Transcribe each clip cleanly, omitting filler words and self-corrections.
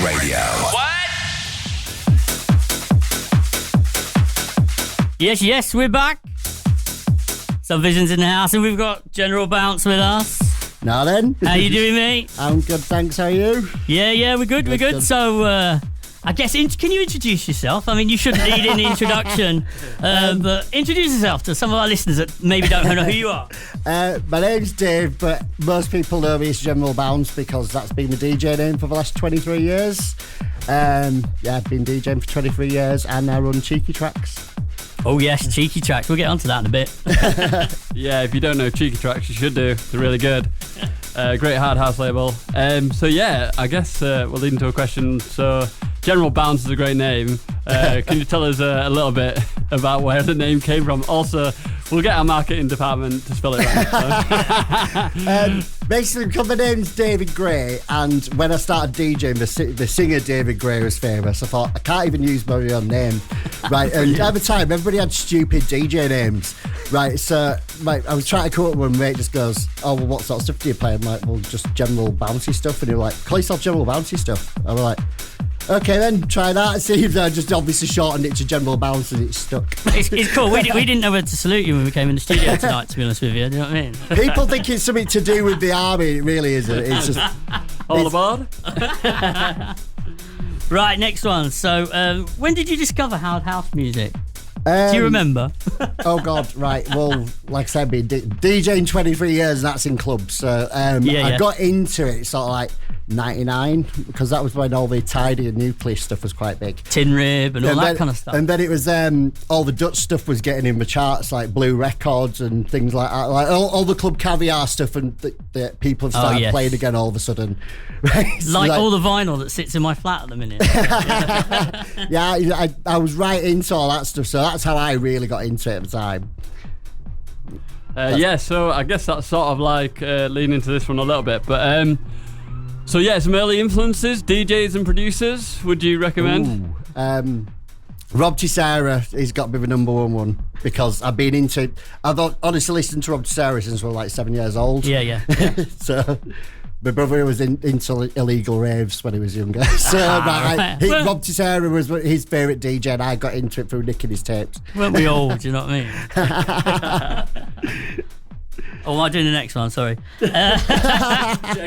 Radio. What? Yes, we're back. Subvisions in the house, and we've got General Bounce with us. Now then. How you doing, mate? I'm good, thanks. How are you? Yeah, we're good. So, I guess, can you introduce yourself? I mean, you shouldn't lead in the introduction, but introduce yourself to some of our listeners that maybe don't know who you are. My name's Dave, but most people know me as General Bounce because that's been the DJ name for the last 23 years. I've been DJing for 23 years and I run Cheeky Tracks. Oh yes, Cheeky Tracks. We'll get onto that in a bit. Yeah, if you don't know Cheeky Tracks, you should do. They're really good. Great hard house label. I guess we'll lead into a question. So, General Bounce is a great name. Can you tell us a little bit about where the name came from? Also, we'll get our marketing department to spell it right. So. Basically, because my name's David Gray, and when I started DJing, the singer David Gray was famous. I thought, I can't even use my real name. Right, and at the time, everybody had stupid DJ names. Right, so I was trying to come up with one, mate just goes, oh, well, what sort of stuff do you play? I'm like, well, just general bouncy stuff. And he was like, call yourself General Bouncy Stuff. I was like, okay then, try that and see if I just obviously shortened it to General Bounce and it stuck. It's cool. We didn't know where to salute you when we came in the studio tonight, to be honest with you. Do you know what I mean? People think it's something to do with the army. It really isn't. It's just... All aboard? Right, next one. So, when did you discover hard house music? Do you remember? Oh God, right. Well, like I said, I've been DJing 23 years and that's in clubs. So I got into it sort of like 99 because that was when all the tidy and nucleus stuff was quite big. Tin Rib and all that kind of stuff. And then it was all the Dutch stuff was getting in the charts, like Blue Records and things like that. Like all the Club Caviar stuff, and the people have started playing again all of a sudden. Right? So like all the vinyl that sits in my flat at the minute. Yeah, I was right into all that stuff, so that's how I really got into it at the time. So I guess that's sort of like leaning into this one a little bit, but some early influences, DJs and producers, would you recommend? Rob Tissera, he's got to be the number one because I've been into, I've honestly listened to Rob Tissera since we were like 7 years old. Yeah. So my brother was into illegal raves when he was younger. So Rob Tissera was his favourite DJ and I got into it through nicking his tapes. Weren't we all, do you know what I mean? Oh, am I doing the next one? Sorry.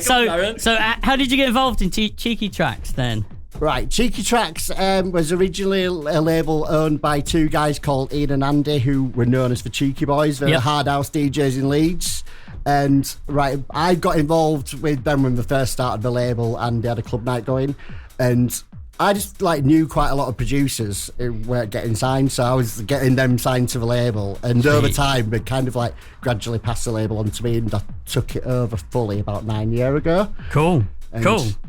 So how did you get involved in Cheeky Tracks then? Right, Cheeky Tracks was originally a label owned by two guys called Ian and Andy, who were known as the Cheeky Boys. They were hard house DJs in Leeds. And I got involved with them when they first started the label, and they had a club night going. And I just knew quite a lot of producers who weren't getting signed, so I was getting them signed to the label. And over time, they kind of gradually passed the label on to me, and I took it over fully about 9 years ago. Cool.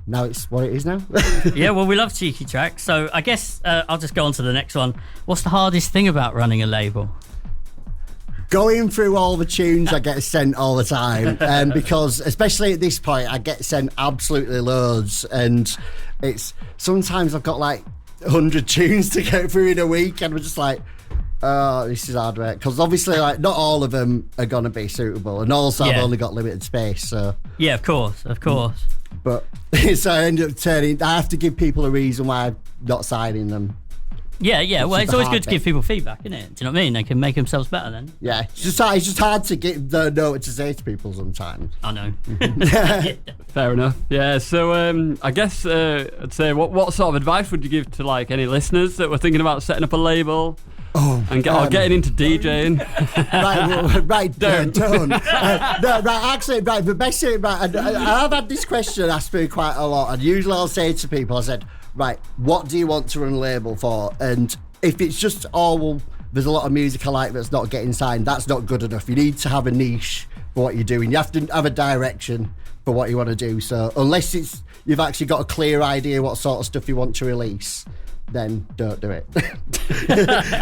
Now it's what it is now. Yeah, well, we love Cheeky Tracks, so I guess I'll just go on to the next one. What's the hardest thing about running a label? Going through all the tunes I get sent all the time, because especially at this point I get sent absolutely loads, and it's sometimes I've got 100 tunes to go through in a week, and we're just oh, this is hard work, because obviously not all of them are going to be suitable, and also I've only got limited space, so yeah, of course. But so I end up I have to give people a reason why I'm not signing them. Yeah. Well, it's always good to give people feedback, isn't it? Do you know what I mean? They can make themselves better then. Yeah, it's just hard to know what to say to people sometimes. I know. Fair enough. Yeah. So I guess I'd say what sort of advice would you give to any listeners that were thinking about setting up a label? And getting into DJing. The best thing, I've had this question asked me quite a lot, and usually I'll say to people, I said, what do you want to run a label for? And if it's just, there's a lot of music I like that's not getting signed, that's not good enough. You need to have a niche for what you're doing. You have to have a direction for what you want to do. So unless you've actually got a clear idea what sort of stuff you want to release, then don't do it.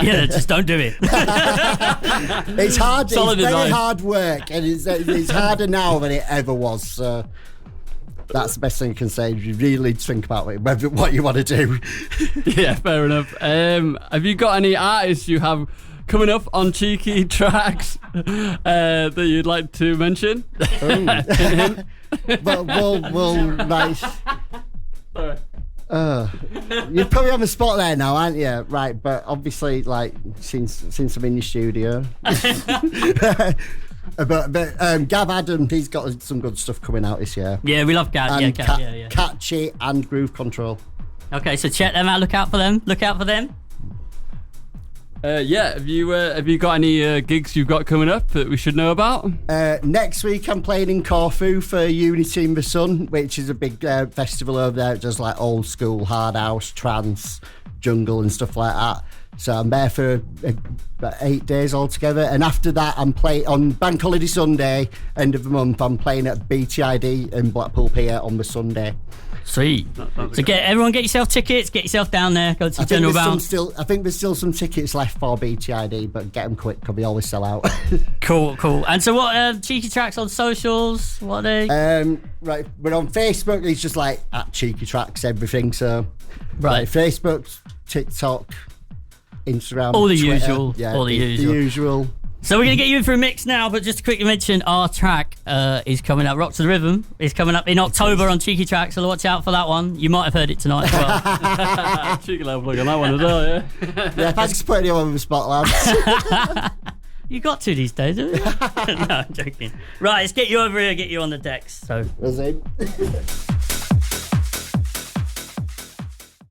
Yeah, just don't do it. It's hard. Solid it's very hard work, and it's harder now than it ever was. So that's the best thing you can say. You really need to think about what you want to do. Yeah, fair enough. Have you got any artists you have coming up on Cheeky Tracks that you'd like to mention? Well, nice. Sorry. You're probably on the spot there now, aren't you? Right, but obviously, like since I'm in your studio, but Gav Adam, he's got some good stuff coming out this year. Yeah, we love Gav. And Yeah. Catchy and Groove Control. Okay, so check them out. Look out for them. Yeah, have you got any gigs you've got coming up that we should know about? Next week I'm playing in Corfu for Unity in the Sun, which is a big festival over there. It does like old school hard house, trance, jungle and stuff like that. So I'm there for about 8 days altogether. And after that I'm playing on Bank Holiday Sunday, end of the month, I'm playing at BTID in Blackpool Pier on the Sunday. Sweet. So everyone get yourself tickets, get yourself down there, go to General Bounce. I think there's still some tickets left for BTID, but get them quick because we always sell out. Cool. And so what, Cheeky Tracks on socials? What are they? Right, we're on Facebook. It's just like at Cheeky Tracks, everything. So, right, Facebook, TikTok, Instagram, all the Twitter. usual. Yeah, all the usual. So we're going to get you in for a mix now, but just to quickly mention, our track is coming up. Rock to the Rhythm is coming up in October on Cheeky Tracks, so watch out for that one. You might have heard it tone as well. Cheeky level plug on that one as well, yeah. Yeah, thanks for putting you on the spot, lads. You got to these days, haven't you? No, I'm joking. Right, let's get you over here, get you on the decks. So. Was it?